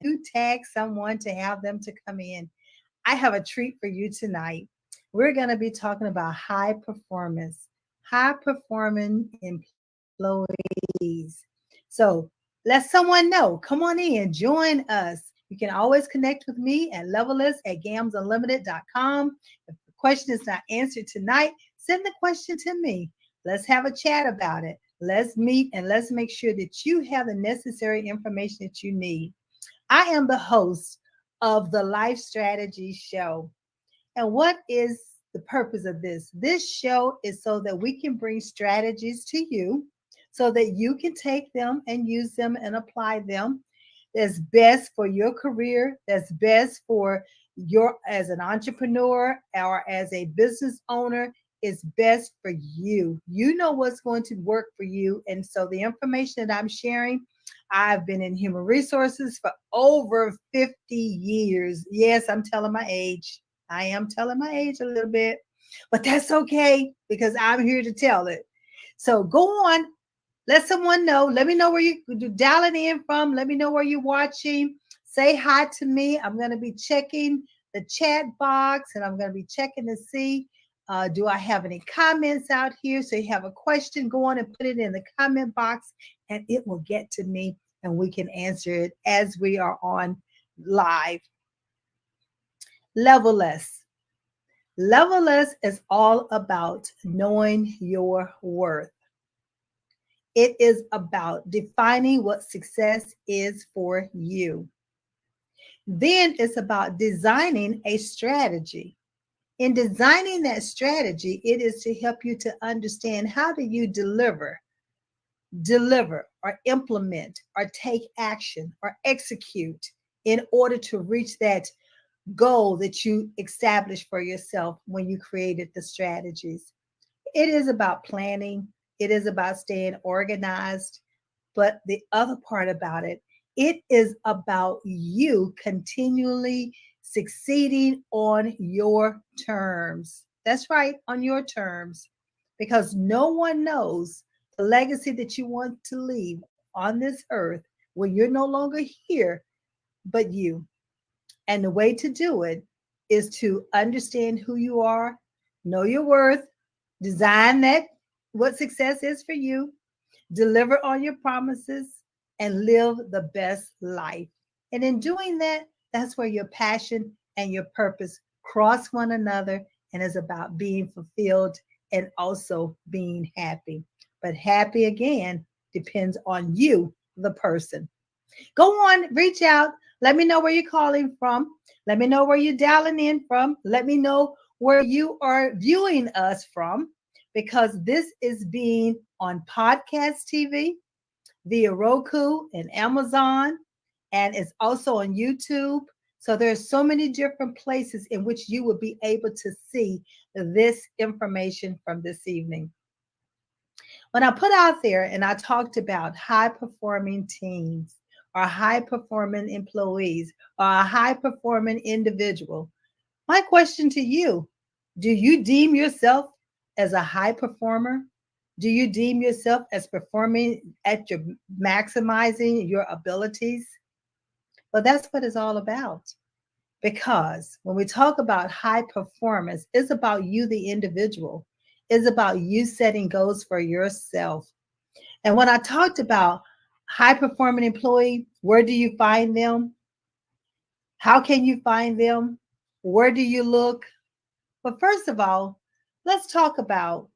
do tag someone to have them to come in. I have a treat for you tonight. We're going to be talking about high performing employees. So let someone know. Come on in, join us. You can always connect with me at levelist@gamsunlimited.com. If the question is not answered tonight, send the question to me. Let's have a chat about it. Let's meet and let's make sure that you have the necessary information that you need. I am the host of the Life Strategy Show. And what is the purpose of this? This show is so that we can bring strategies to you so that you can take them and use them and apply them. That's best for your career, that's best for your as an entrepreneur or as a business owner. Is best for you. You know what's going to work for you. And so the information that I'm sharing, I've been in human resources for over 50 years. Yes, I'm telling my age. I am telling my age a little bit, but that's okay because I'm here to tell it. So go on, let someone know. Let me know where you dialing in from. Let me know where you're watching. Say hi to me. I'm going to be checking the chat box and I'm going to be checking to see do I have any comments out here? So you have a question, go on and put it in the comment box and it will get to me and we can answer it as we are on live. Level less. Level less is all about knowing your worth. It is about defining what success is for you. Then it's about designing a strategy. In designing that strategy, it is to help you to understand how do you deliver or implement or take action or execute in order to reach that goal that you established for yourself when you created the strategies. It is about planning, it is about staying organized. But the other part about it, it is about you continually succeeding on your terms. That's right, on your terms. Because no one knows the legacy that you want to leave on this earth when you're no longer here but you. And the way to do it is to understand who you are, know your worth, design that what success is for you, deliver on your promises, and live the best life. And in doing that, that's where your passion and your purpose cross one another and is about being fulfilled and also being happy. But happy again depends on you, the person. Go on, reach out. Let me know where you're calling from. Let me know where you're dialing in from. Let me know where you are viewing us from because this is being on podcast TV via Roku and Amazon, and it's also on YouTube. So there's so many different places in which you will be able to see this information from this evening. When I put out there and I talked about high performing teams or high performing employees or a high performing individual, my question to you, do you deem yourself as a high performer? Do you deem yourself as performing at your maximizing your abilities? Well, that's what it's all about. Because when we talk about high performance, it's about you, the individual. It's about you setting goals for yourself. And when I talked about high performing employee, where do you find them? How can you find them? Where do you look? But first of all, let's talk about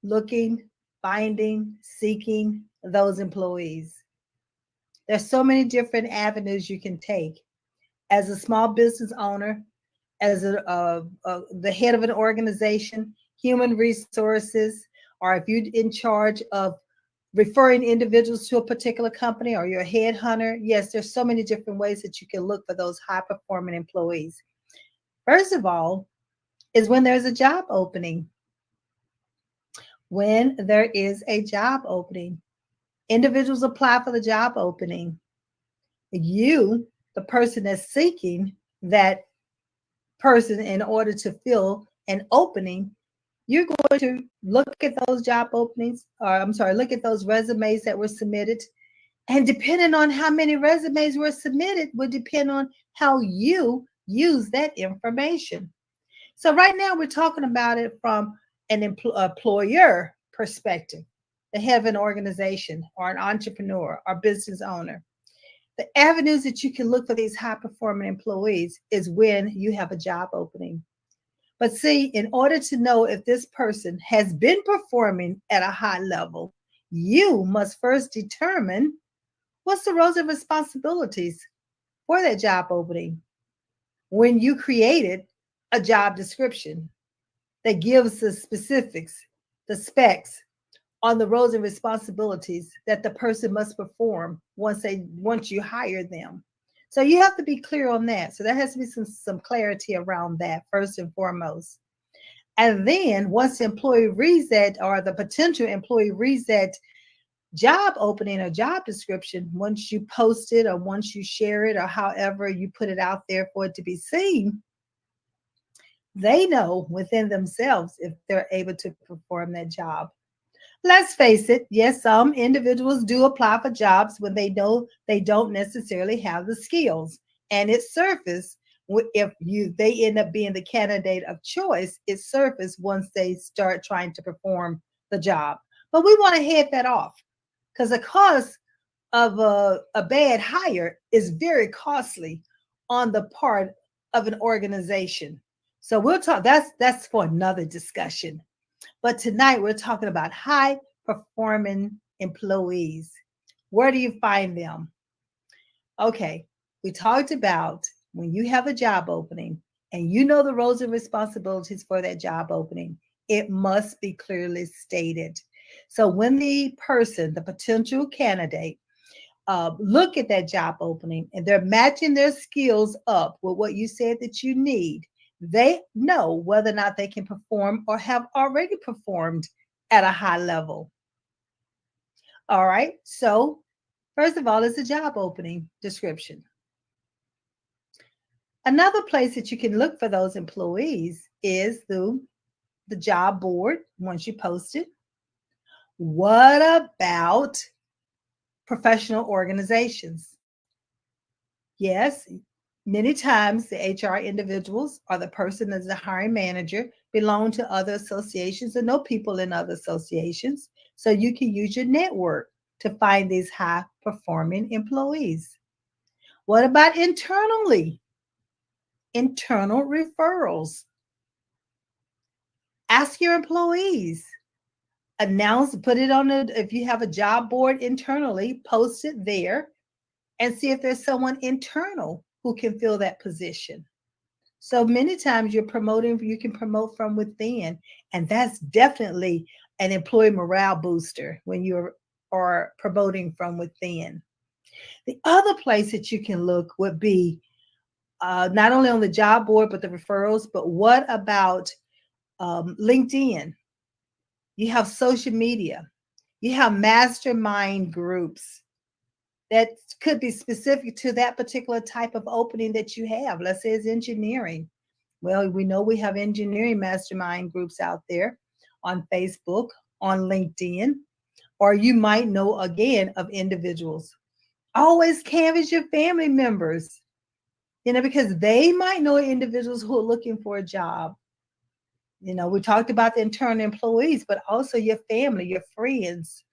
looking, finding, seeking those employees. There's so many different avenues you can take. As a small business owner, as the head of an organization, human resources, or if you're in charge of referring individuals to a particular company or you're a headhunter, yes, there's so many different ways that you can look for those high performing employees. First of all, is when there's a job opening. When there is a job opening, individuals apply for the job opening. You, the person that's seeking that person in order to fill an opening, you're going to look at those job openings, or I'm sorry, look at those resumes that were submitted. And depending on how many resumes were submitted would depend on how you use that information. So right now we're talking about it from an employer perspective, the head of an organization or an entrepreneur or business owner. The avenues that you can look for these high performing employees is when you have a job opening. But see, in order to know if this person has been performing at a high level, you must first determine what's the roles and responsibilities for that job opening. When you created a job description that gives the specifics, the specs on the roles and responsibilities that the person must perform once you hire them. So you have to be clear on that. So there has to be some clarity around that first and foremost. And then once the employee reads that, or the potential employee reads that job opening or job description, once you post it or once you share it or however you put it out there for it to be seen, they know within themselves if they're able to perform that job. Let's face it, yes, some individuals do apply for jobs when they know they don't necessarily have the skills. And it surfaces if they end up being the candidate of choice, it surfaces once they start trying to perform the job. But we want to head that off because the cost of a bad hire is very costly on the part of an organization. So we'll talk, that's for another discussion. But tonight we're talking about high performing employees. Where do you find them? Okay, we talked about when you have a job opening and you know the roles and responsibilities for that job opening, it must be clearly stated. So when the person, the potential candidate, look at that job opening and they're matching their skills up with what you said that you need, they know whether or not they can perform or have already performed at a high level. All right. So, first of all, is the job opening description. Another place that you can look for those employees is through the job board once you post it. What about professional organizations? Yes, many times the HR individuals or the person as the hiring manager belong to other associations or know people in other associations. So you can use your network to find these high performing employees. What about internally? Internal referrals. Ask your employees. Announce, put it on a, if you have a job board internally, post it there and see if there's someone internal who can fill that position. So many times you're promoting, you can promote from within, and that's definitely an employee morale booster when you are promoting from within. The other place that you can look would be not only on the job board, but the referrals, but what about LinkedIn? You have social media, you have mastermind groups that could be specific to that particular type of opening that you have. Let's say it's engineering. Well, we know we have engineering mastermind groups out there on Facebook, on LinkedIn, or you might know again of individuals. Always canvass your family members, because they might know individuals who are looking for a job. We talked about the internal employees, but also your family, your friends,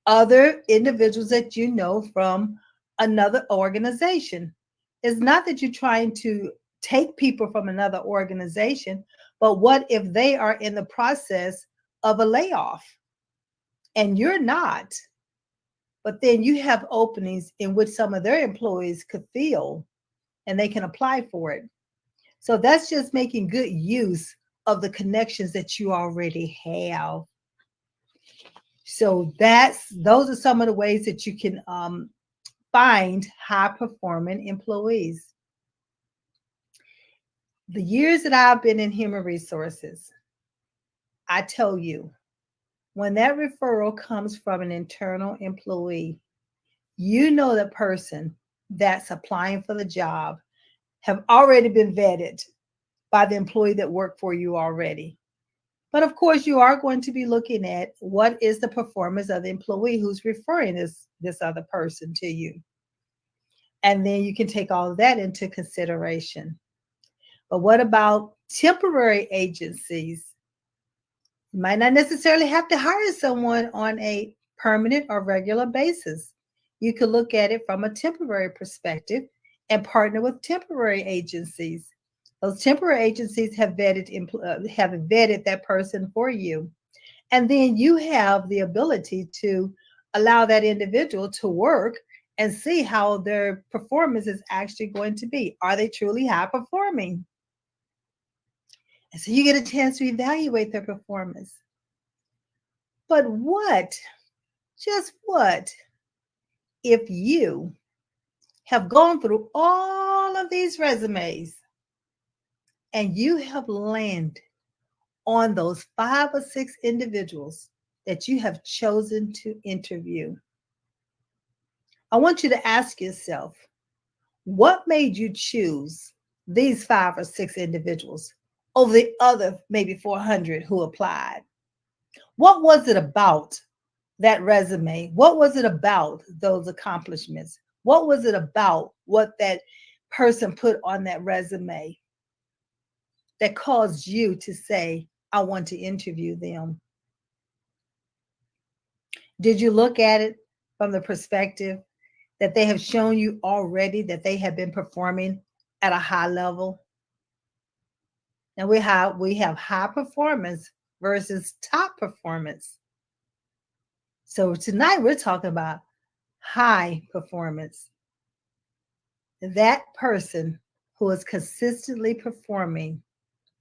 other individuals that you know from another organization. It's not that you're trying to take people from another organization, but what if they are in the process of a layoff and you're not, but then you have openings in which some of their employees could fill and they can apply for it. So that's just making good use of the connections that you already have. So those are some of the ways that you can find high performing employees. The years that I've been in human resources, I tell you, when that referral comes from an internal employee, you know the person that's applying for the job have already been vetted by the employee that worked for you already. But of course, you are going to be looking at what is the performance of the employee who's referring this other person to you. And then you can take all of that into consideration. But what about temporary agencies? You might not necessarily have to hire someone on a permanent or regular basis. You could look at it from a temporary perspective and partner with temporary agencies. Those temporary agencies have vetted that person for you, and then you have the ability to allow that individual to work and see how their performance is actually going to be. Are they truly high performing? And so you get a chance to evaluate their performance. But what, just what, if you have gone through all of these resumes and you have landed on those 5 or 6 individuals that you have chosen to interview? I want you to ask yourself, what made you choose these 5 or 6 individuals over the other maybe 400 who applied? What was it about that resume? What was it about those accomplishments? What was it about what that person put on that resume that caused you to say, I want to interview them? Did you look at it from the perspective that they have shown you already that they have been performing at a high level? And we have high performance versus top performance. So tonight we're talking about high performance. That person who is consistently performing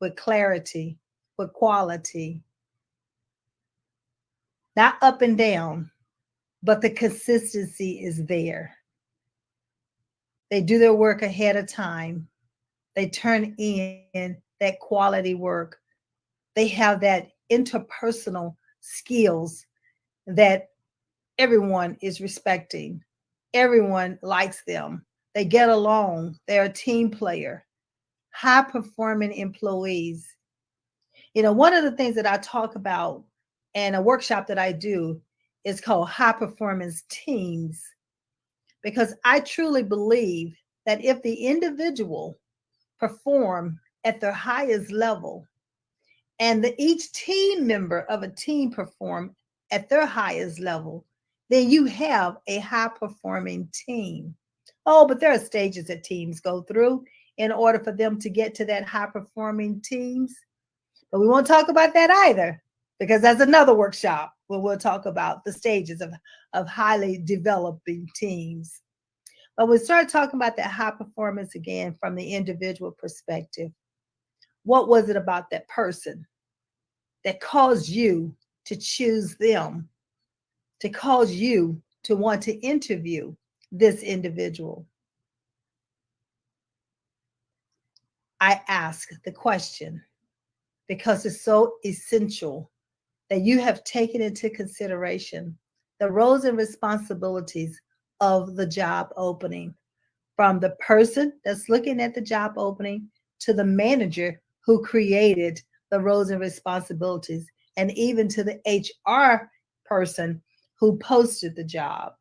with clarity, with quality, not up and down, but the consistency is there. They do their work ahead of time. They turn in that quality work. They have that interpersonal skills that everyone is respecting. Everyone likes them. They get along. They're a team player. High performing employees. One of the things that I talk about in a workshop that I do is called high performance teams, because I truly believe that if the individual perform at their highest level and each team member of a team perform at their highest level, then you have a high performing team. Oh, but there are stages that teams go through in order for them to get to that high performing teams. But we won't talk about that either, because that's another workshop where we'll talk about the stages of highly developing teams. But we start talking about that high performance again from the individual perspective. What was it about that person that caused you to choose them, to cause you to want to interview this individual? I ask the question because it's so essential that you have taken into consideration the roles and responsibilities of the job opening, from the person that's looking at the job opening to the manager who created the roles and responsibilities, and even to the HR person who posted the job.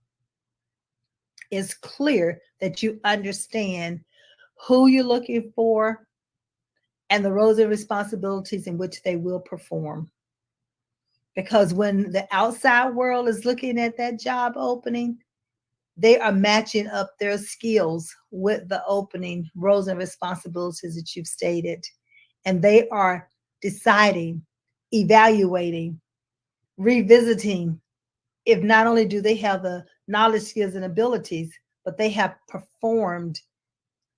It's clear that you understand who you're looking for and the roles and responsibilities in which they will perform. Because when the outside world is looking at that job opening, they are matching up their skills with the opening roles and responsibilities that you've stated. And they are deciding, evaluating, revisiting if not only do they have the knowledge, skills, and abilities, but they have performed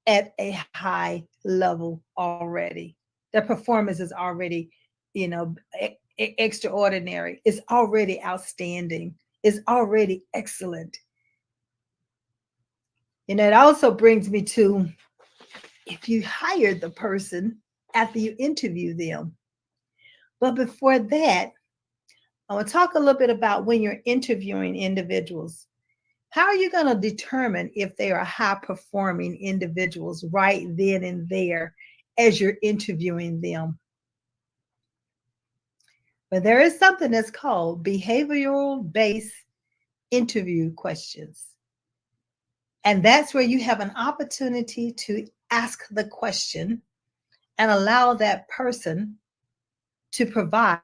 at a high level already. Their performance is already, extraordinary. It's already outstanding. It's already excellent. It also brings me to, if you hired the person after you interview them. But before that, I want to talk a little bit about when you're interviewing individuals. How are you going to determine if they are high performing individuals right then and there as you're interviewing them? But there is something that's called behavioral based interview questions. And that's where you have an opportunity to ask the question and allow that person to provide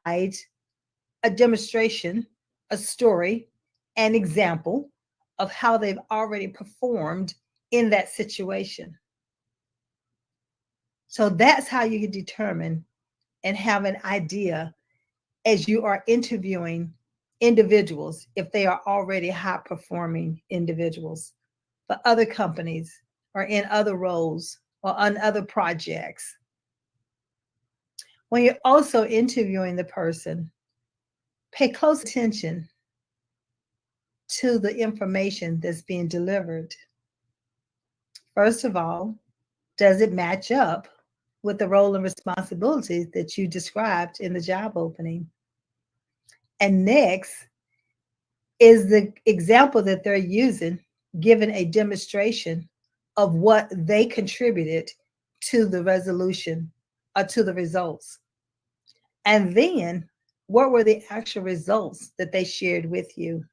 a demonstration, a story, an example of how they've already performed in that situation. So that's how you can determine and have an idea as you are interviewing individuals if they are already high performing individuals for other companies or in other roles or on other projects. When you're also interviewing the person, pay close attention to the information that's being delivered. First of all, does it match up with the role and responsibilities that you described in the job opening? And next, is the example that they're using given a demonstration of what they contributed to the resolution or to the results? And then, what were the actual results that they shared with you?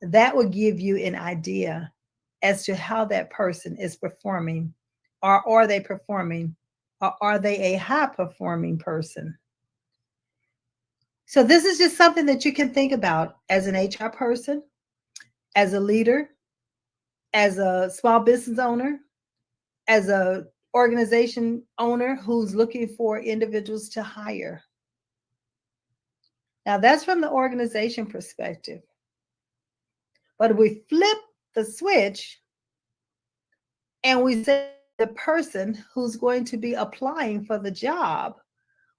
That will give you an idea as to how that person is performing, or are they performing, or are they a high performing person? So, this is just something that you can think about as an HR person, as a leader, as a small business owner, as a organization owner who's looking for individuals to hire. Now, that's from the organization perspective. But if we flip the switch and we say the person who's going to be applying for the job,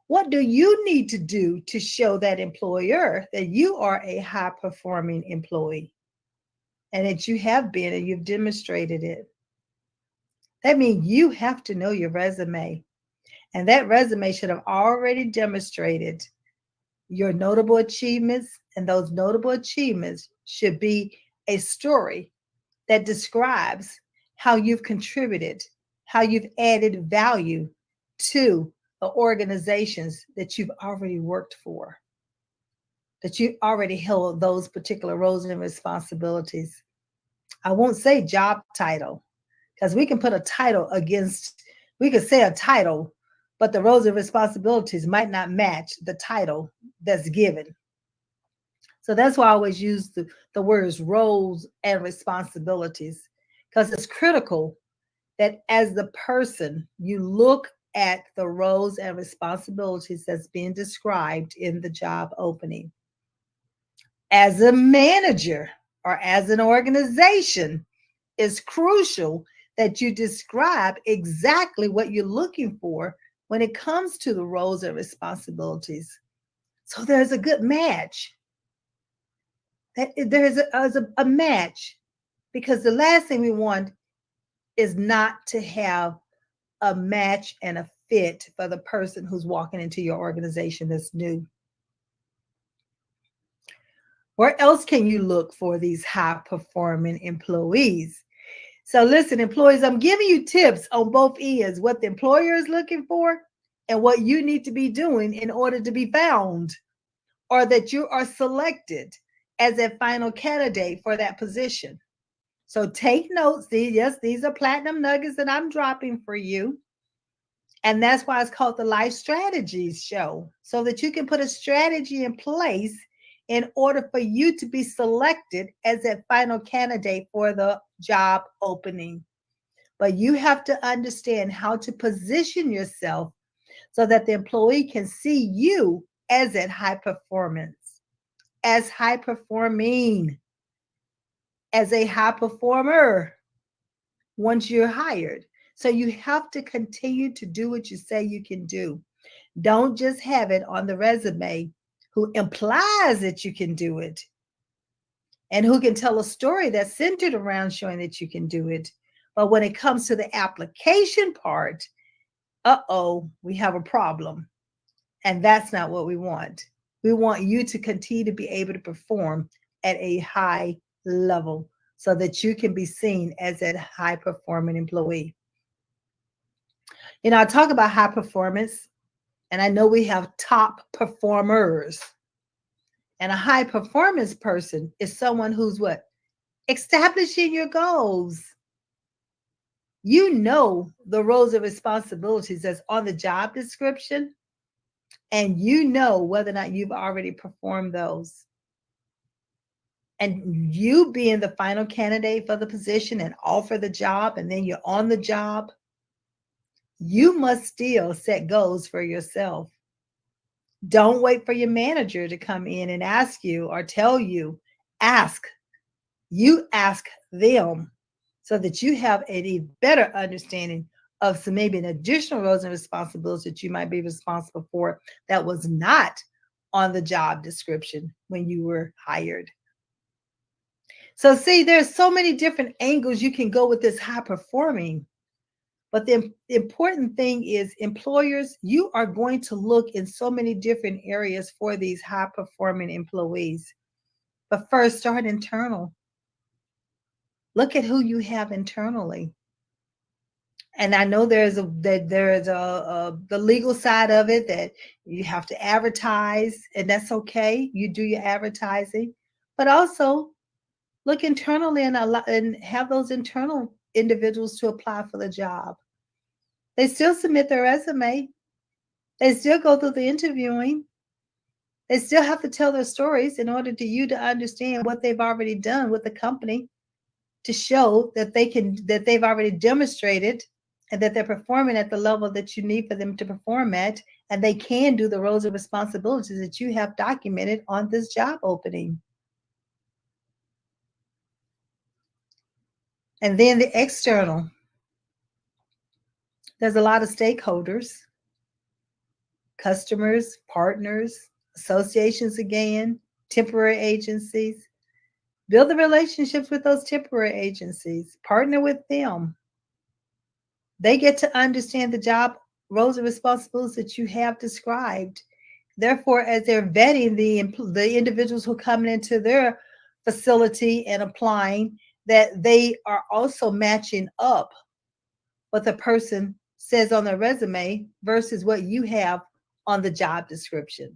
what do you need to do to show that employer that you are a high performing employee and that you have been and you've demonstrated it? That means you have to know your resume, and that resume should have already demonstrated your notable achievements, and those notable achievements should be a story that describes how you've contributed, how you've added value to the organizations that you've already worked for, that you already held those particular roles and responsibilities. I won't say job title, because we can put a title against, we could say a title, but the roles and responsibilities might not match the title that's given. So that's why I always use the words roles and responsibilities, because it's critical that as the person, you look at the roles and responsibilities that's being described in the job opening. As a manager or as an organization, it's crucial that you describe exactly what you're looking for when it comes to the roles and responsibilities. So there's a good match. That there's a match, because the last thing we want is not to have a match and a fit for the person who's walking into your organization that's new. Where else can you look for these high performing employees? So, listen, employees, I'm giving you tips on both ends, what the employer is looking for and what you need to be doing in order to be found, or that you are selected as a final candidate for that position. So take notes. These are platinum nuggets that I'm dropping for you. And that's why it's called the Life Strategies Show, so that you can put a strategy in place in order for you to be selected as that final candidate for the job opening. But you have to understand how to position yourself so that the employee can see you as at high performance, as high performing, as a high performer once you're hired. So you have to continue to do what you say you can do. Don't just have it on the resume who implies that you can do it and who can tell a story that's centered around showing that you can do it. But when it comes to the application part, we have a problem. And that's not what we want. We want you to continue to be able to perform at a high level so that you can be seen as a high performing employee. I talk about high performance And I know we have top performers. And a high performance person is someone who's what? Establishing your goals. You know the roles and responsibilities that's on the job description, and you know whether or not you've already performed those. And you being the final candidate for the position and offer the job, and then you're on the job, you must still set goals for yourself. Don't wait for your manager to come in and ask you or tell you. Ask. You ask them so that you have a better understanding of some maybe an additional roles and responsibilities that you might be responsible for that was not on the job description when you were hired. So see, there's so many different angles you can go with this high performing. But the important thing is employers, you are going to look in so many different areas for these high performing employees. But first, start internal. Look at who you have internally. And I know there's the legal side of it that you have to advertise, and that's okay. You do your advertising, but also look internally and have those internal individuals to apply for the job. They still submit their resume. They still go through the interviewing. They still have to tell their stories in order to you to understand what they've already done with the company to show that they've already demonstrated and that they're performing at the level that you need for them to perform at, and they can do the roles and responsibilities that you have documented on this job opening. And then the external. There's a lot of stakeholders, customers, partners, associations again, temporary agencies. Build the relationships with those temporary agencies. Partner with them. They get to understand the job roles and responsibilities that you have described. Therefore, as they're vetting the individuals who come into their facility and applying, that they are also matching up what the person says on their resume versus what you have on the job description.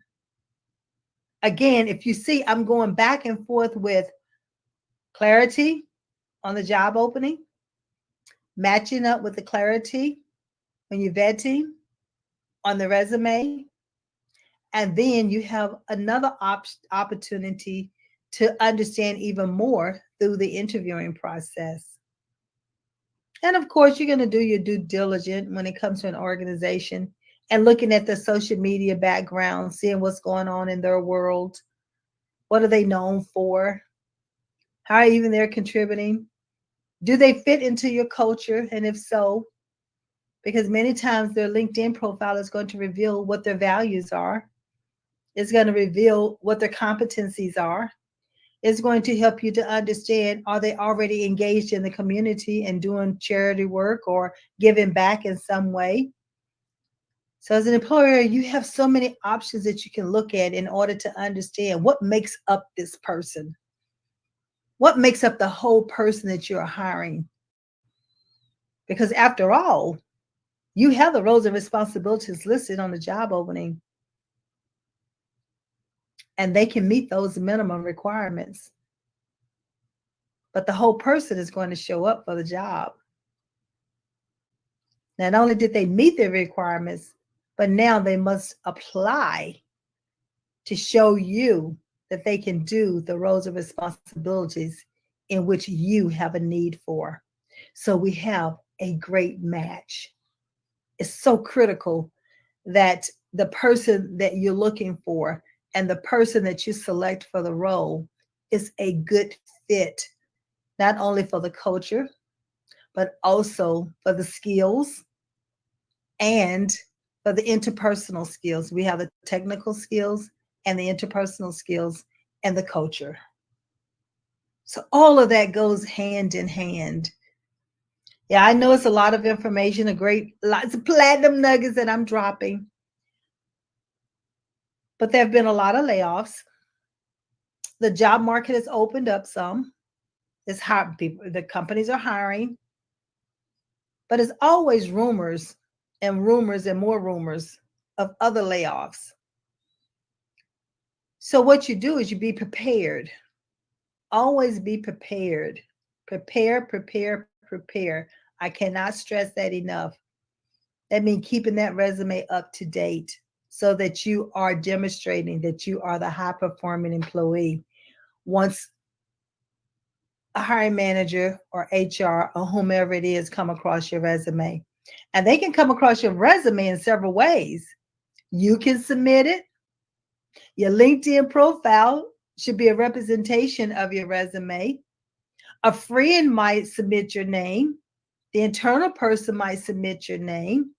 Again, if you see, I'm going back and forth with clarity on the job opening, matching up with the clarity when you're vetting on the resume, and then you have another opportunity to understand even more through the interviewing process. And of course, you're going to do your due diligence when it comes to an organization and looking at the social media background, seeing what's going on in their world. What are they known for? How are even they're contributing? Do they fit into your culture? And if so, because many times their LinkedIn profile is going to reveal what their values are. It's going to reveal what their competencies are. It's going to help you to understand, are they already engaged in the community and doing charity work or giving back in some way? So as an employer, you have so many options that you can look at in order to understand what makes up this person. What makes up the whole person that you're hiring? Because after all, you have the roles and responsibilities listed on the job opening, and they can meet those minimum requirements. But the whole person is going to show up for the job. Not only did they meet their requirements, but now they must apply to show you that they can do the roles and responsibilities in which you have a need for. So we have a great match. It's so critical that the person that you're looking for and the person that you select for the role is a good fit, not only for the culture, but also for the skills and for the interpersonal skills. We have the technical skills and the interpersonal skills and the culture. So all of that goes hand in hand. Yeah, I know it's a lot of information, lots of platinum nuggets that I'm dropping, but there have been a lot of layoffs. The job market has opened up some. It's hard. The companies are hiring, but it's always rumors and rumors and more rumors of other layoffs. So what you do is you be prepared. Always be prepared. Prepare, prepare, prepare. I cannot stress that enough. That means keeping that resume up to date so that you are demonstrating that you are the high performing employee. Once a hiring manager or HR or whomever it is come across your resume, and they can come across your resume in several ways. You can submit it. Your LinkedIn profile should be a representation of your resume. A friend might submit your name. The internal person might submit your name,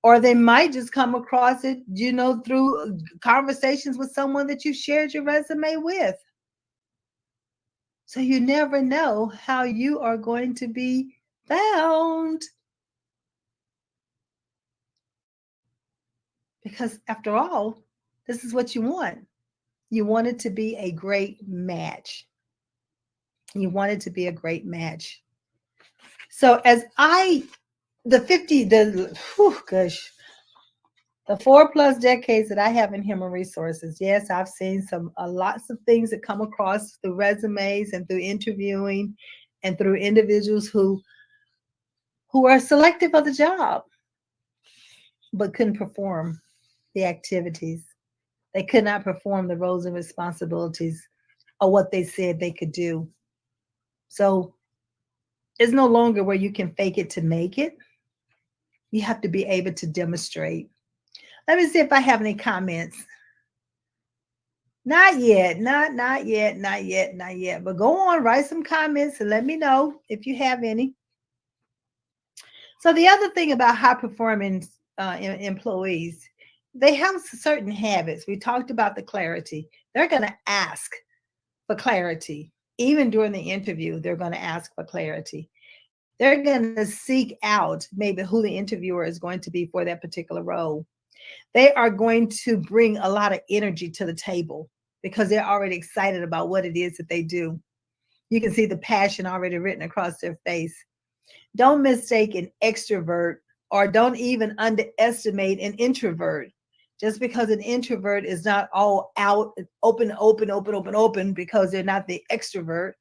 or they might just come across it, through conversations with someone that you shared your resume with. So you never know how you are going to be found. Because after all, this is what you want. You want it to be a great match. You want it to be a great match. So as the 50, gosh, the 4+ decades that I have in human resources, yes, I've seen lots of things that come across through resumes and through interviewing and through individuals who are selective of the job, but couldn't perform the activities. They could not perform the roles and responsibilities of what they said they could do. So it's no longer where you can fake it to make it. You have to be able to demonstrate. Let me see if I have any comments. Not yet, not yet, not yet, not yet. But go on, write some comments and let me know if you have any. So the other thing about high performing employees, they have certain habits. We talked about the clarity. They're going to ask for clarity. Even during the interview, they're going to ask for clarity. They're going to seek out maybe who the interviewer is going to be for that particular role. They are going to bring a lot of energy to the table because they're already excited about what it is that they do. You can see the passion already written across their face. Don't mistake an extrovert, or don't even underestimate an introvert. Just because an introvert is not all out, open, because they're not the extrovert,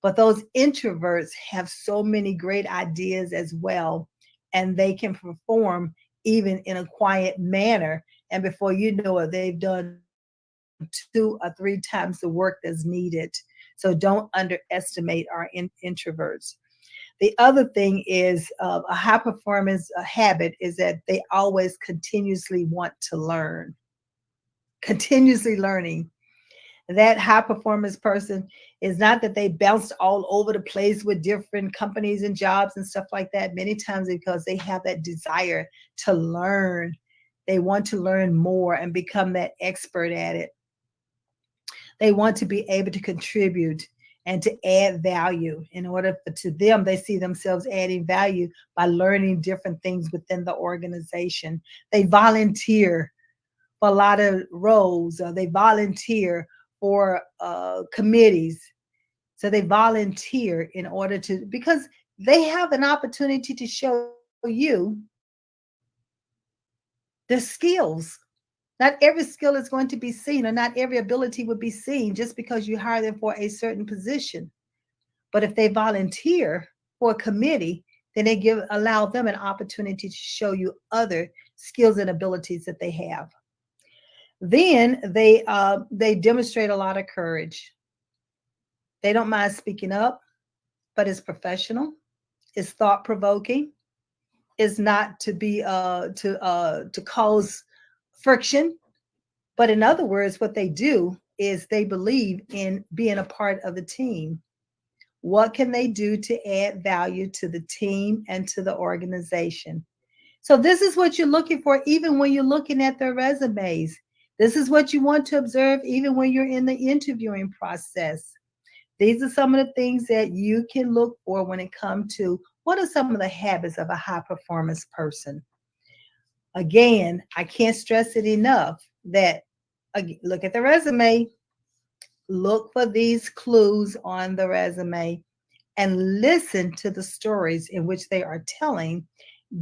but those introverts have so many great ideas as well, and they can perform even in a quiet manner. And before you know it, they've done 2 or 3 times the work that's needed. So don't underestimate our introverts. The other thing is a high performance habit is that they always continuously want to learn, continuously learning. That high performance person is not that they bounced all over the place with different companies and jobs and stuff like that. Many times because they have that desire to learn. They want to learn more and become that expert at it. They want to be able to contribute and to add value. In order to them, they see themselves adding value by learning different things within the organization. They volunteer for a lot of roles. They volunteer for committees. So they volunteer in order to, because they have an opportunity to show you the skills. Not every skill is going to be seen, or not every ability would be seen just because you hire them for a certain position. But if they volunteer for a committee, then allow them an opportunity to show you other skills and abilities that they have. Then they demonstrate a lot of courage. They don't mind speaking up, but it's professional, it's thought provoking, it's not to be to cause friction. But in other words, what they do is they believe in being a part of the team. What can they do to add value to the team and to the organization? So this is what you're looking for even when you're looking at their resumes. This is what you want to observe even when you're in the interviewing process. These are some of the things that you can look for when it comes to what are some of the habits of a high performance person. Again, I can't stress it enough that look at the resume, look for these clues on the resume, and listen to the stories in which they are telling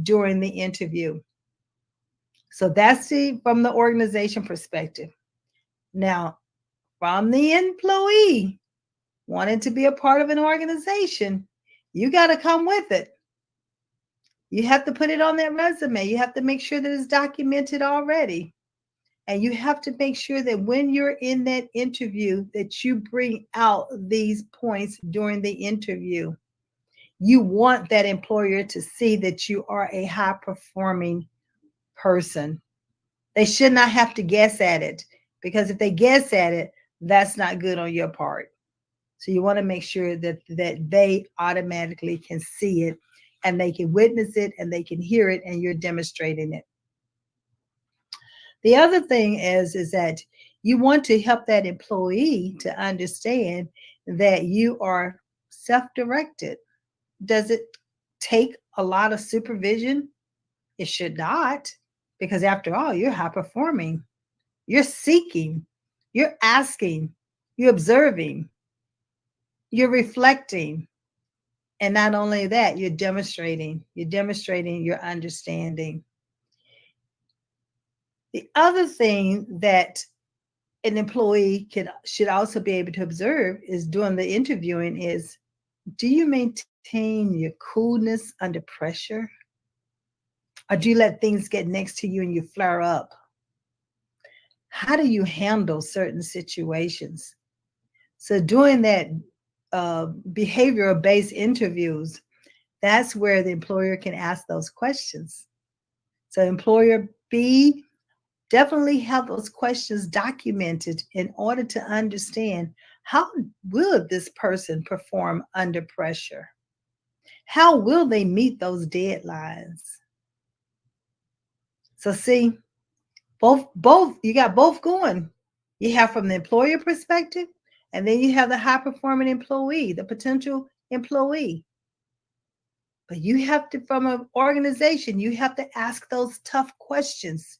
during the interview. So that's from the organization perspective. Now, from the employee wanting to be a part of an organization, you got to come with it. You have to put it on that resume. You have to make sure that it's documented already. And you have to make sure that when you're in that interview, that you bring out these points during the interview. You want that employer to see that you are a high performing person. They should not have to guess at it, because if they guess at it, that's not good on your part. So you want to make sure that they automatically can see it, and they can witness it, and they can hear it, and you're demonstrating it. The other thing is that you want to help that employee to understand that you are self-directed. Does it take a lot of supervision? It should not, because after all, you're high performing. You're seeking, you're asking, you're observing, you're reflecting. And not only that, you're demonstrating your understanding. The other thing that an employee should also be able to observe is during the interviewing is, do you maintain your coolness under pressure? Or do you let things get next to you and you flare up? How do you handle certain situations? So doing that behavioral based interviews, that's where the employer can ask those questions. So employer B, definitely have those questions documented in order to understand, how will this person perform under pressure? How will they meet those deadlines? So see, both you got both going. You have from the employer perspective, and then you have the high performing employee, the potential employee. But you have to, from an organization, you have to ask those tough questions.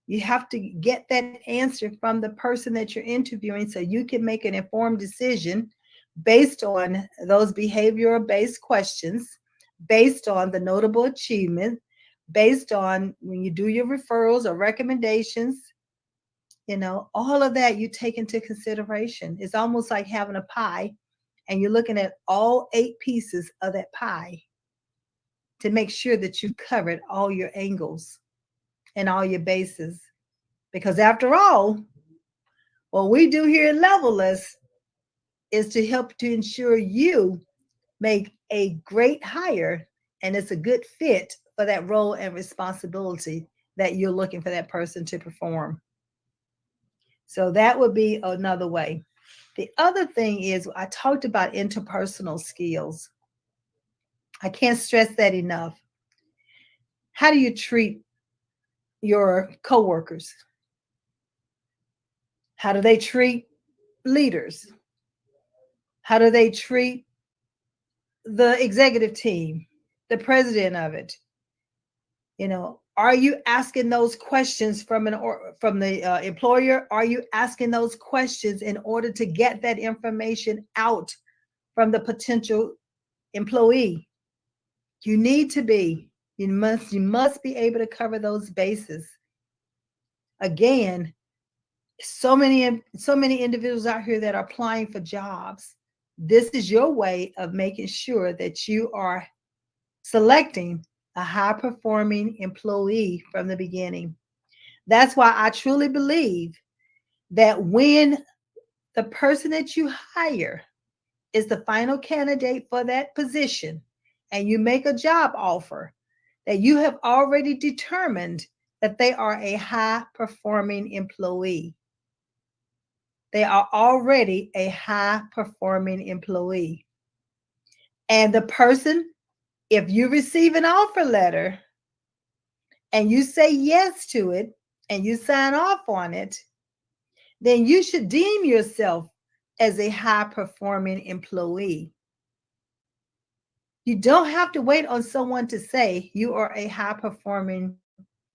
You have to get that answer from the person that you're interviewing, so you can make an informed decision based on those behavioral based questions, based on the notable achievement, based on when you do your referrals or recommendations. All of that you take into consideration. It's almost like having a pie, and you're looking at all 8 pieces of that pie to make sure that you've covered all your angles and all your bases. Because after all, what we do here at Levelist is to help to ensure you make a great hire, and it's a good fit for that role and responsibility that you're looking for that person to perform. So that would be another way. The other thing is, I talked about interpersonal skills. I can't stress that enough. How do you treat your coworkers? How do they treat leaders? How do they treat the executive team, the president of it? Are you asking those questions from the employer? Are you asking those questions in order to get that information out from the potential employee? You need to be. You must be able to cover those bases. Again, so many individuals out here that are applying for jobs. This is your way of making sure that you are selecting a high performing employee from the beginning. That's why I truly believe that when the person that you hire is the final candidate for that position, and you make a job offer, that you have already determined that they are a high performing employee. They are already a high performing employee. And the person, if you receive an offer letter and you say yes to it and you sign off on it, then you should deem yourself as a high performing employee. You don't have to wait on someone to say you are a high performing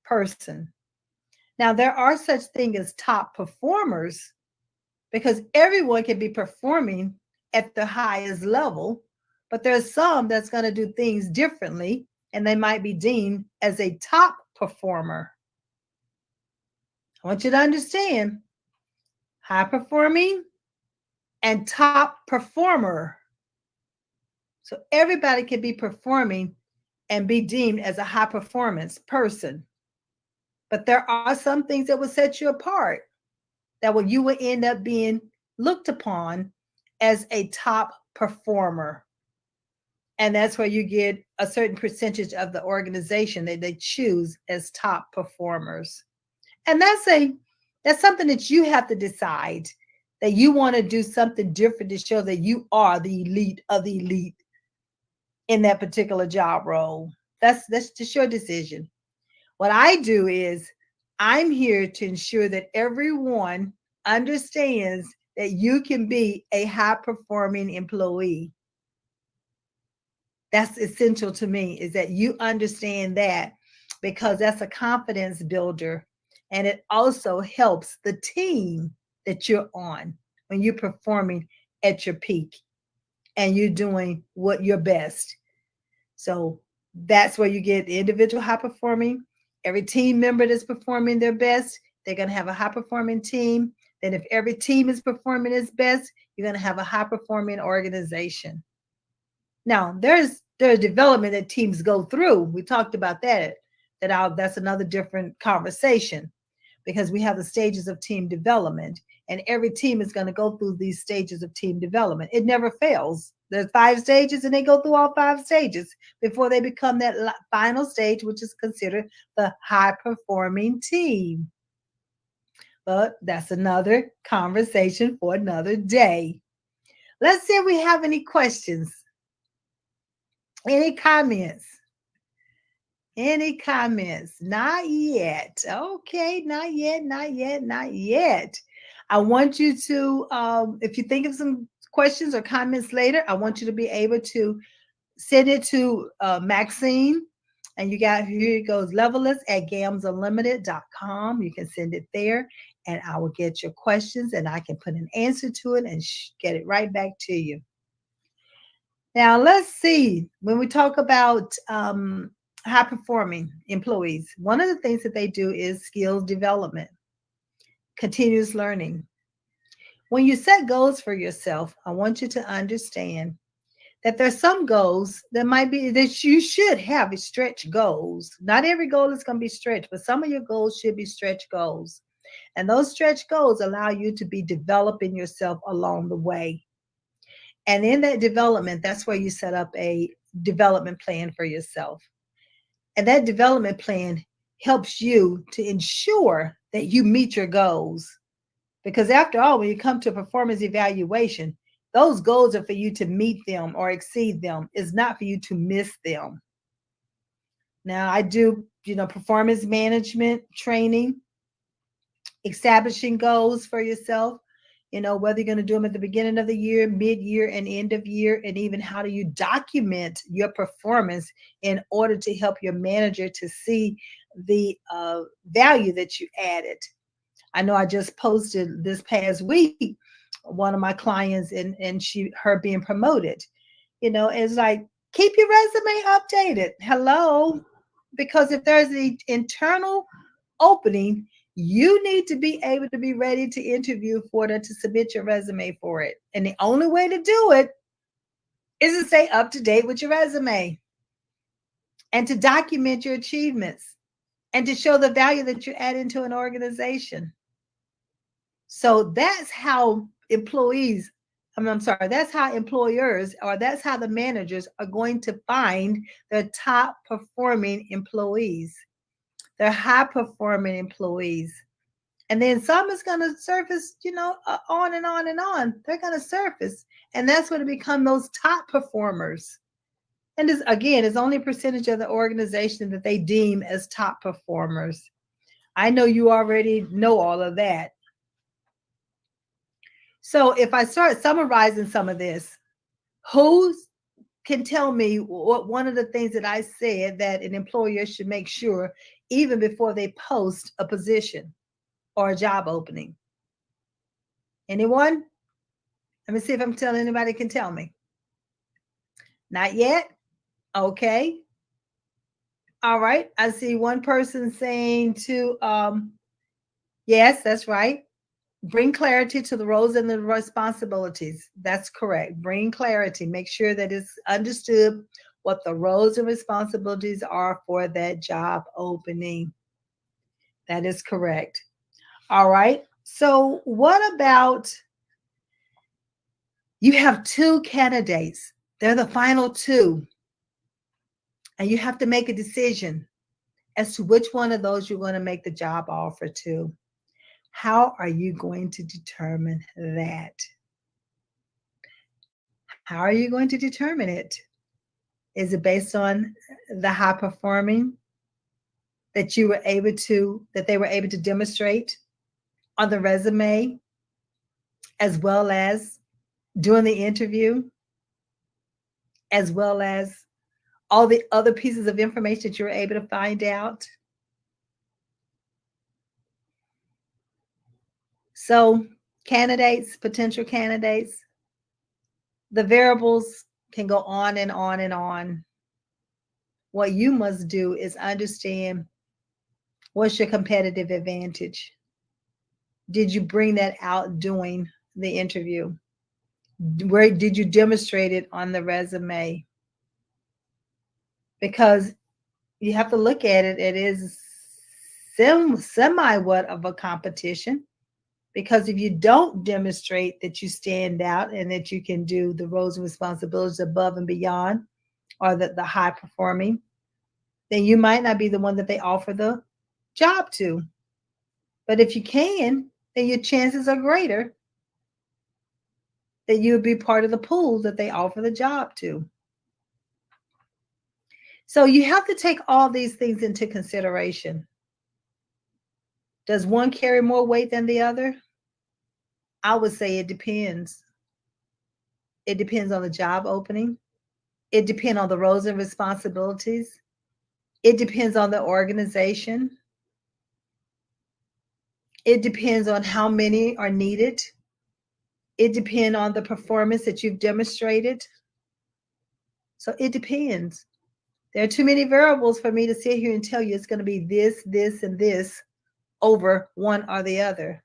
person. Now, there are such things as top performers, because everyone can be performing at the highest level, but there's some that's going to do things differently, and they might be deemed as a top performer. I want you to understand high performing and top performer. So everybody can be performing and be deemed as a high performance person. But there are some things that will set you apart that you will end up being looked upon as a top performer. And that's where you get a certain percentage of the organization that they choose as top performers. And that's something that you have to decide, that you want to do something different to show that you are the elite of the elite in that particular job role. That's just your decision. What I do is I'm here to ensure that everyone understands that you can be a high performing employee. That's essential to me, is that you understand that, because that's a confidence builder, and it also helps the team that you're on when you're performing at your peak and you're doing what your best. So that's where you get the individual high performing. Every team member that's performing their best, they're going to have a high performing team. Then if every team is performing its best, you're going to have a high performing organization. Now, there's development that teams go through. We talked about that. That's another different conversation, because we have the stages of team development, and every team is going to go through these stages of team development. It never fails. There's 5 stages, and they go through all 5 stages before they become that final stage, which is considered the high performing team. But that's another conversation for another day. Let's see if we have any questions. Any comments? Any comments? Not yet. Okay, not yet, not yet, not yet. I want you to, if you think of some questions or comments later, I want you to be able to send it to Maxine. And you got, here it goes, levelist@gamsunlimited.com. You can send it there, and I will get your questions, and I can put an answer to it and get it right back to you. Now, let's see. When we talk about high performing employees, one of the things that they do is skills development, continuous learning. When you set goals for yourself, I want you to understand that there's some goals that might be that you should have stretch goals. Not every goal is going to be stretched, but some of your goals should be stretch goals. And those stretch goals allow you to be developing yourself along the way. And in that development, that's where you set up a development plan for yourself. And that development plan helps you to ensure that you meet your goals. Because after all, when you come to a performance evaluation, those goals are for you to meet them or exceed them. It's not for you to miss them. Now, I do, performance management training, establishing goals for yourself, whether you're going to do them at the beginning of the year, mid-year, and end of year, and even how do you document your performance in order to help your manager to see the value that you added. I know I just posted this past week one of my clients, and her being promoted. It's like, keep your resume updated. Hello, because if there's an internal opening, you need to be able to be ready to interview for it, to submit your resume for it. And the only way to do it is to stay up to date with your resume and to document your achievements and to show the value that you add into an organization. So that's how that's how employers, or that's how the managers are going to find their top performing employees, their high performing employees. And then some is going to surface, on and on and on. They're going to surface. And that's when it becomes those top performers. And this, again, is only a percentage of the organization that they deem as top performers. I know you already know all of that. So if I start summarizing some of this, who can tell me what one of the things that I said that an employer should make sure even before they post a position or a job opening? Anyone? Let me see if I'm telling anybody can tell me. Not yet? Okay. All right. I see one person saying to Yes, that's right. Bring clarity to the roles and the responsibilities. That's correct. Bring clarity. Make sure that it's understood what the roles and responsibilities are for that job opening. That is correct. All right. So, what about you have two candidates? They're the final two, and you have to make a decision as to which one of those you're going to make the job offer to. How are you going to determine that? How are you going to determine it? Is it based on the high performing that they were able to demonstrate on the resume as well as during the interview, as well as all the other pieces of information that you were able to find out? So, candidates, potential candidates, the variables can go on and on and on. What you must do is understand what's your competitive advantage. Did you bring that out during the interview? Where did you demonstrate it on the resume? Because you have to look at it, it is somewhat of a competition. Because if you don't demonstrate that you stand out and that you can do the roles and responsibilities above and beyond, or the high performing, then you might not be the one that they offer the job to. But if you can, then your chances are greater that you would be part of the pool that they offer the job to. So you have to take all these things into consideration. Does one carry more weight than the other? I would say it depends. It depends on the job opening. It depends on the roles and responsibilities. It depends on the organization. It depends on how many are needed. It depends on the performance that you've demonstrated. So it depends. There are too many variables for me to sit here and tell you it's going to be this, this, and this over one or the other.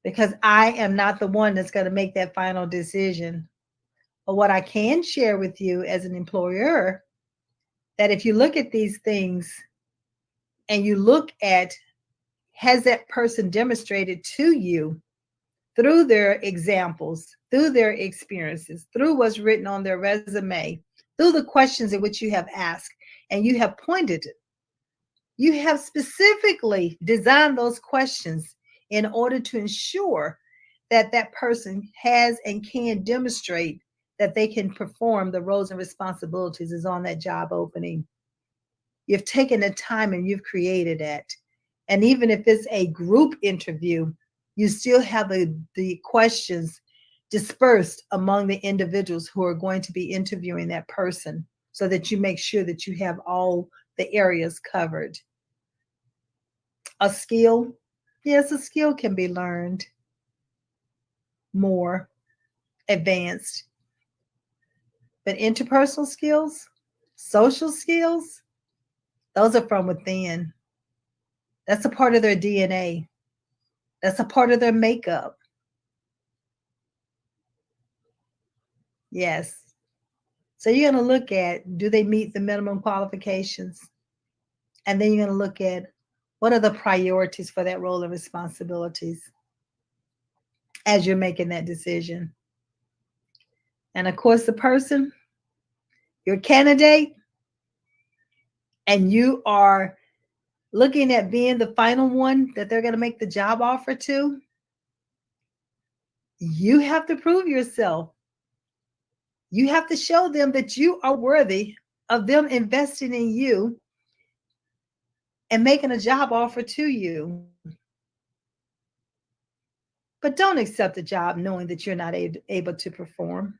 Because I am not the one that's going to make that final decision. But what I can share with you as an employer, that if you look at these things and you look at, has that person demonstrated to you through their examples, through their experiences, through what's written on their resume, through the questions in which you have asked, and you have pointed it. You have specifically designed those questions in order to ensure that that person has and can demonstrate that they can perform the roles and responsibilities is on that job opening. You've taken the time and you've created that. And even if it's a group interview, you still have the questions dispersed among the individuals who are going to be interviewing that person so that you make sure that you have all the areas covered. A skill, yes, a skill can be learned more advanced, but interpersonal skills, social skills, those are from within. That's a part of their DNA. That's a part of their makeup. Yes. So you're going to look at, do they meet the minimum qualifications? And then you're going to look at, what are the priorities for that role and responsibilities as you're making that decision? And of course, the person, your candidate, and you are looking at being the final one that they're going to make the job offer to, you have to prove yourself. You have to show them that you are worthy of them investing in you and making a job offer to you. But don't accept a job knowing that you're not able to perform.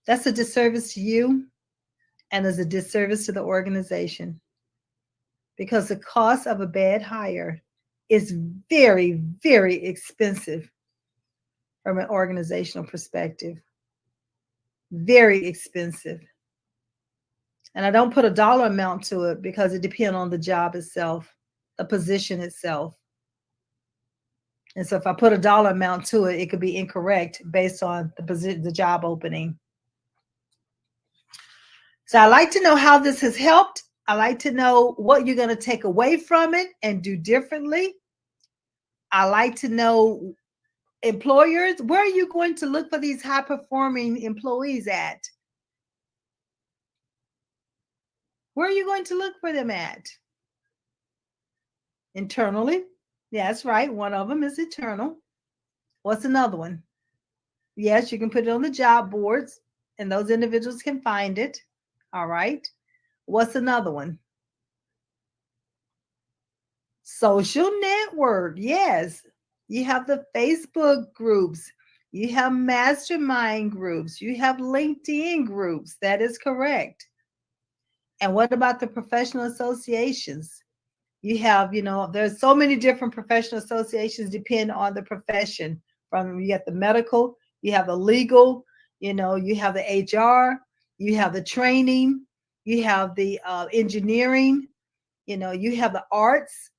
That's a disservice to you and is a disservice to the organization, because the cost of a bad hire is very, very expensive from an organizational perspective. Very expensive. And I don't put a dollar amount to it because it depends on the job itself. the position itself. And so if I put a dollar amount to it, it could be incorrect based on the position, the job opening. So I like to know how this has helped. I like to know what you're going to take away from it and do differently. I like to know, employers, where are you going to look for these high performing employees at? Where are you going to look for them at? Internally. Yeah, that's right. One of them is internal. What's another one? Yes, you can put it on the job boards and those individuals can find it. All right. What's another one? Social network. Yes. You have the Facebook groups. You have mastermind groups. You have LinkedIn groups. That is correct. And what about the professional associations? You have, there's so many different professional associations depend on the profession. From you have the medical, you have the legal, you have the HR, you have the training, you have the engineering, you have the arts,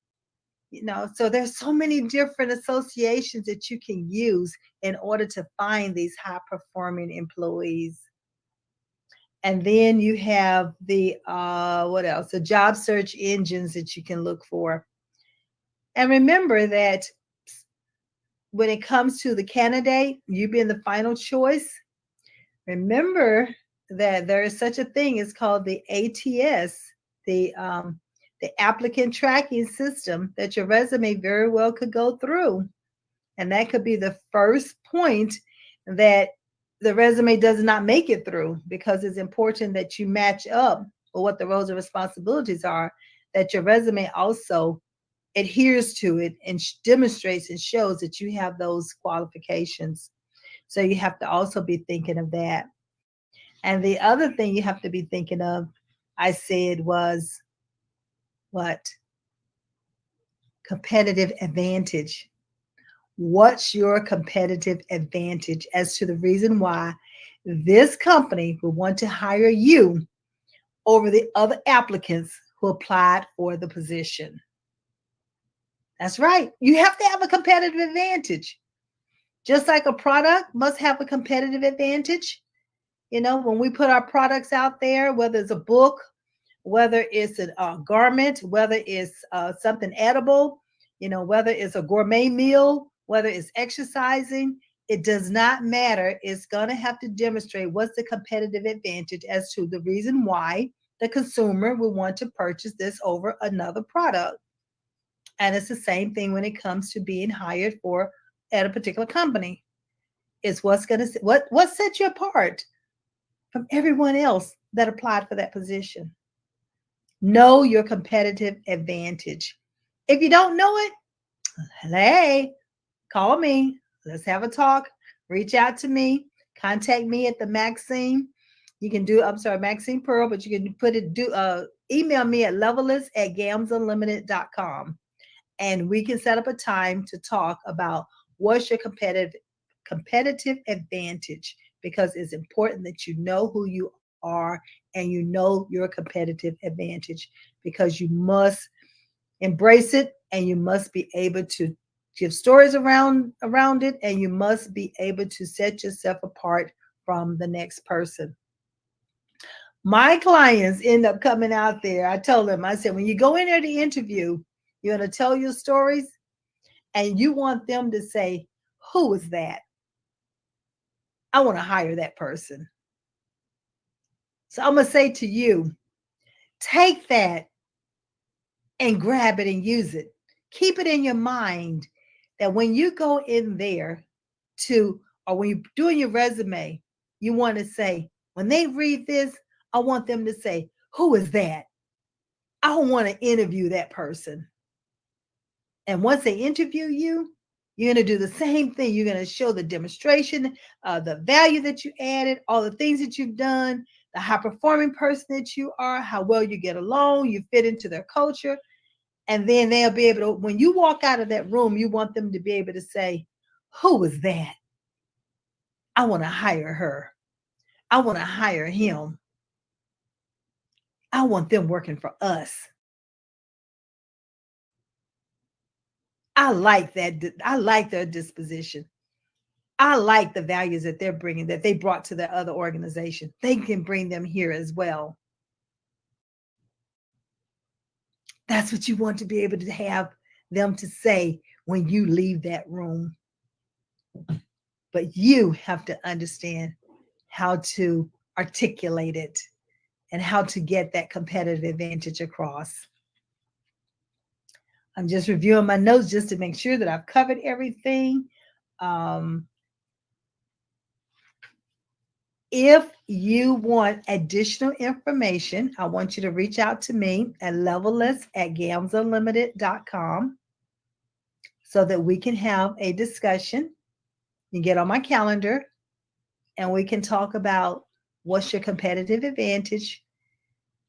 so there's so many different associations that you can use in order to find these high performing employees. And then you have the what else? The job search engines that you can look for. And remember that when it comes to the candidate, you being the final choice, remember that there is such a thing. It's called the ATS, the applicant tracking system that your resume very well could go through. And that could be the first point that the resume does not make it through, because it's important that you match up with what the roles and responsibilities are, that your resume also adheres to it and demonstrates and shows that you have those qualifications. So you have to also be thinking of that. And the other thing you have to be thinking of, I said, was what? Competitive advantage. What's your competitive advantage as to the reason why this company will want to hire you over the other applicants who applied for the position? That's right. You have to have a competitive advantage. Just like a product must have a competitive advantage. When we put our products out there, whether it's a book, whether it's a garment, whether it's something edible, whether it's a gourmet meal, whether it's exercising, it does not matter. It's going to have to demonstrate what's the competitive advantage as to the reason why the consumer will want to purchase this over another product. And it's the same thing when it comes to being hired for at a particular company. It's what's going to what sets you apart from everyone else that applied for that position. Know your competitive advantage. If you don't know it, hey, call me. Let's have a talk. Reach out to me. Contact me at the Maxine. You can do, I'm sorry, Maxine Pearl, but you can email me at levelist@gamsunlimited.com. And we can set up a time to talk about what's your competitive advantage, because it's important that you know who you are and you know your competitive advantage, because you must embrace it and you must be able to give stories around it, and you must be able to set yourself apart from the next person. My clients end up coming out there. I told them, I said, when you go in there to interview, you're going to tell your stories and you want them to say, who is that? I want to hire that person. So I'm going to say to you, take that and grab it and use it. Keep it in your mind that when you go in there or when you're doing your resume, you want to say, when they read this, I want them to say, who is that? I want to interview that person. And once they interview you, you're going to do the same thing. You're going to show the demonstration, the value that you added, all the things that you've done, the high performing person that you are, how well you get along, you fit into their culture. And then they'll be able to, when you walk out of that room, you want them to be able to say, who was that? I want to hire her. I want to hire him. I want them working for us. I like that. I like their disposition. I like the values that they're bringing, that they brought to their other organization. They can bring them here as well. That's what you want to be able to have them to say when you leave that room. But you have to understand how to articulate it and how to get that competitive advantage across. I'm just reviewing my notes just to make sure that I've covered everything. Um, if you want additional information, I want you to reach out to me at levelless@gamsunlimited.com so that we can have a discussion. You get on my calendar and we can talk about what's your competitive advantage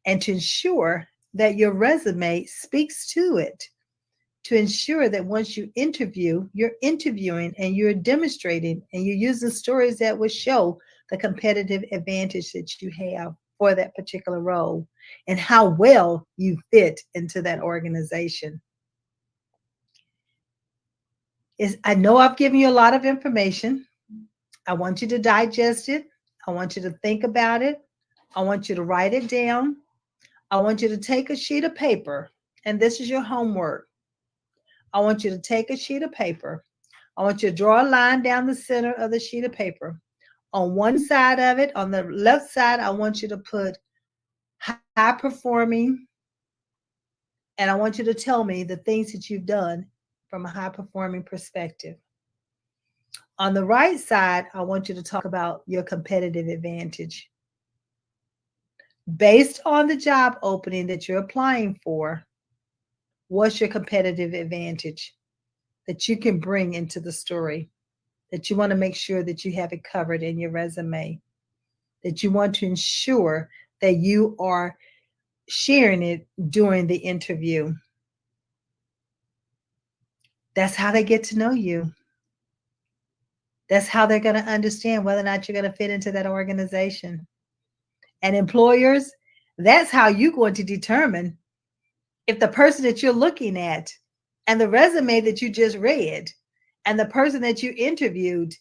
and to ensure that your resume speaks to it, to ensure that once you interview, you're interviewing and you're demonstrating and you're using stories that will show the competitive advantage that you have for that particular role and how well you fit into that organization. I know I've given you a lot of information. I want you to digest it. I want you to think about it. I want you to write it down. I want you to take a sheet of paper, and this is your homework. I want you to take a sheet of paper. I want you to draw a line down the center of the sheet of paper. On one side of it, on the left side, I want you to put high performing, and I want you to tell me the things that you've done from a high performing perspective. On the right side, I want you to talk about your competitive advantage. Based on the job opening that you're applying for, what's your competitive advantage that you can bring into the story, that you want to make sure that you have it covered in your resume, that you want to ensure that you are sharing it during the interview? That's how they get to know you. That's how they're going to understand whether or not you're going to fit into that organization. And employers, that's how you're going to determine if the person that you're looking at and the resume that you just read and the person that you interviewed,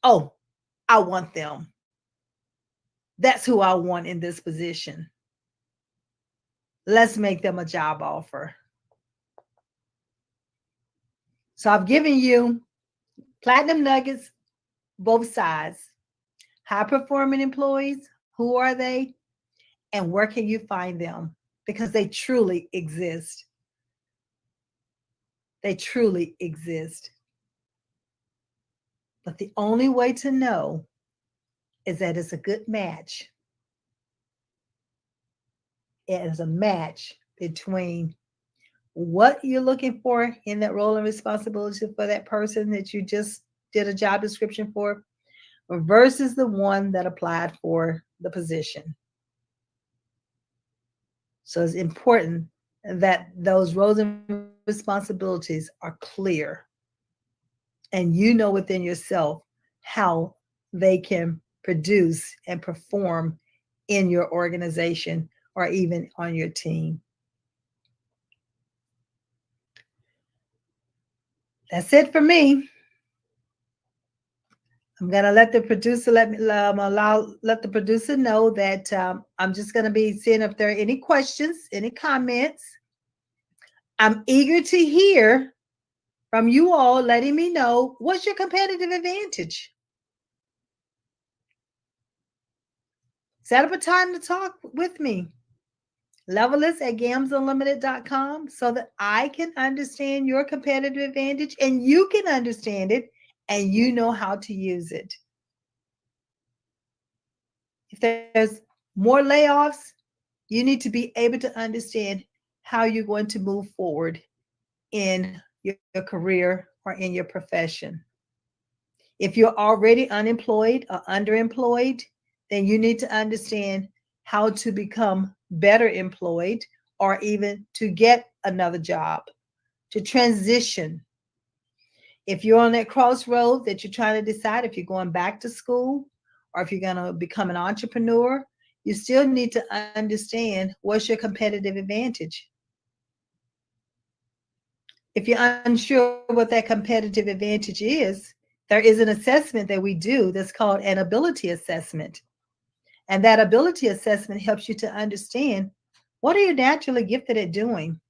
oh, I want them. That's who I want in this position. Let's make them a job offer. So I've given you platinum nuggets, both sides. High performing employees, who are they? And where can you find them? Because they truly exist. They truly exist. But the only way to know is that it's a good match. It is a match between what you're looking for in that role and responsibility for that person that you just did a job description for versus the one that applied for the position. So it's important that those roles and responsibilities are clear and you know within yourself how they can produce and perform in your organization or even on your team. That's it for me. I'm gonna let the producer let the producer know that I'm just gonna be seeing if there are any questions, any comments. I'm eager to hear from you all, letting me know what's your competitive advantage. Set up a time to talk with me. Levelless@gamsunlimited.com so that I can understand your competitive advantage and you can understand it and you know how to use it. If there's more layoffs, you need to be able to understand how you're going to move forward in your career or in your profession. If you're already unemployed or underemployed, then you need to understand how to become better employed or even to get another job, to transition. If you're on that crossroad that you're trying to decide if you're going back to school or if you're going to become an entrepreneur, you still need to understand what's your competitive advantage. If you're unsure what that competitive advantage is, there is an assessment that we do that's called an ability assessment. And that ability assessment helps you to understand what are you naturally gifted at doing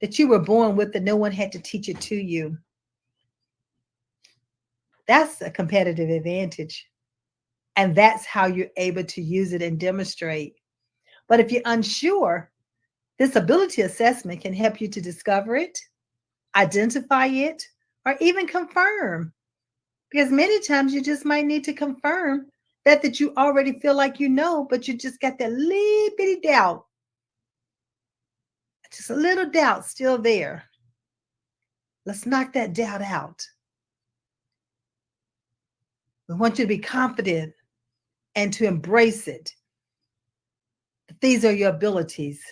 that you were born with that no one had to teach it to you. That's a competitive advantage. And that's how you're able to use it and demonstrate. But if you're unsure, this ability assessment can help you to discover it, identify it, or even confirm. Because many times you just might need to confirm that you already feel like you know, but you just got that little bitty doubt. Just a little doubt still there. Let's knock that doubt out. We want you to be confident and to embrace it. These are your abilities.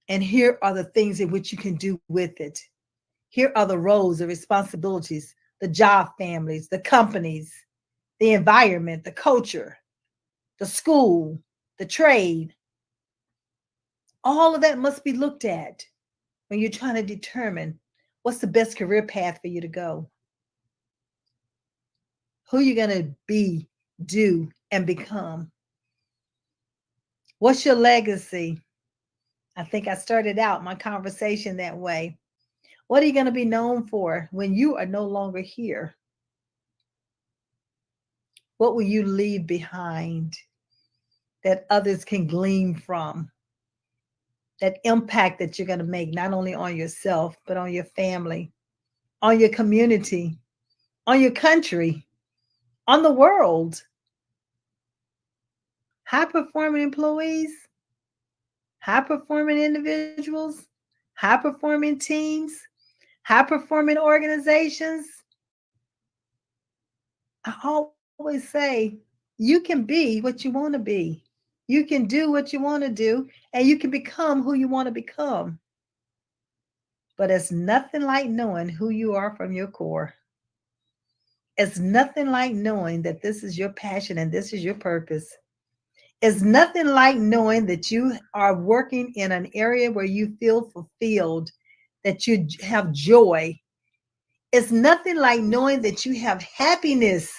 And here are the things in which you can do with it. Here are the roles, the responsibilities, the job families, the companies, the environment, the culture, the school, the trade. All of that must be looked at when you're trying to determine what's the best career path for you to go. Who you're going to be, do, and become. What's your legacy? I think I started out my conversation that way. What are you going to be known for when you are no longer here? What will you leave behind that others can glean from? That impact that you're going to make not only on yourself, but on your family, on your community, on your country, on the world. High-performing employees, high-performing individuals, high-performing teams, high-performing organizations. I always say, you can be what you want to be. You can do what you want to do, and you can become who you want to become. But it's nothing like knowing who you are from your core. It's nothing like knowing that this is your passion and this is your purpose. It's nothing like knowing that you are working in an area where you feel fulfilled, that you have joy. It's nothing like knowing that you have happiness.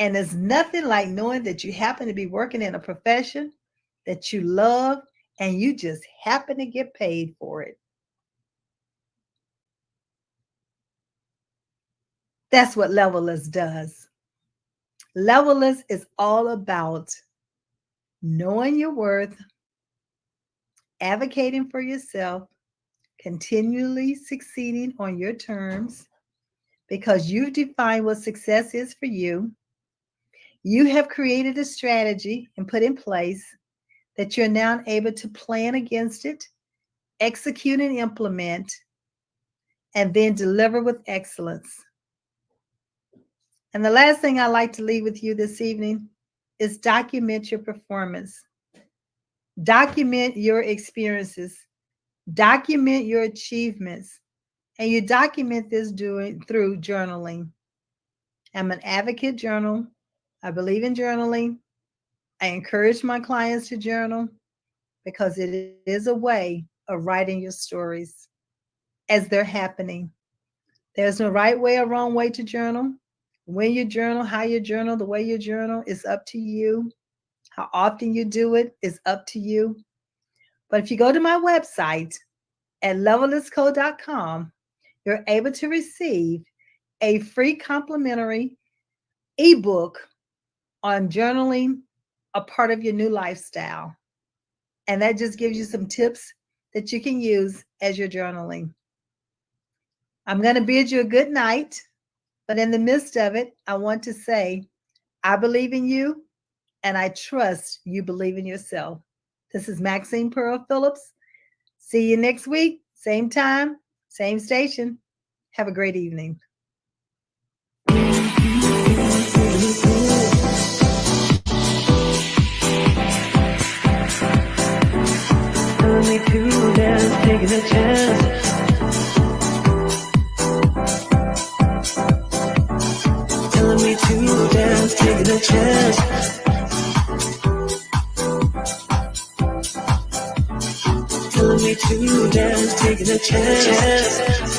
And it's nothing like knowing that you happen to be working in a profession that you love and you just happen to get paid for it. That's what Levelist does. Levelist is all about knowing your worth, advocating for yourself, continually succeeding on your terms because you've defined what success is for you. You have created a strategy and put in place that you're now able to plan against it, execute and implement, and then deliver with excellence. And the last thing I like to leave with you this evening is document your performance. Document your experiences. Document your achievements. And you document this through journaling. I'm an advocate journal. I believe in journaling. I encourage my clients to journal because it is a way of writing your stories as they're happening. There's no right way or wrong way to journal. When you journal, how you journal, the way you journal is up to you. How often you do it is up to you. But if you go to my website at levelistco.com, you're able to receive a free complimentary ebook on journaling, a part of your new lifestyle. And that just gives you some tips that you can use as you're journaling. I'm going to bid you a good night. But in the midst of it, I want to say, I believe in you and I trust you believe in yourself. This is Maxine Pearl Phillips. See you next week, same time, same station. Have a great evening. Telling me to dance, taking a chance. Telling me to dance, taking a chance. Telling me to You just taking a chance.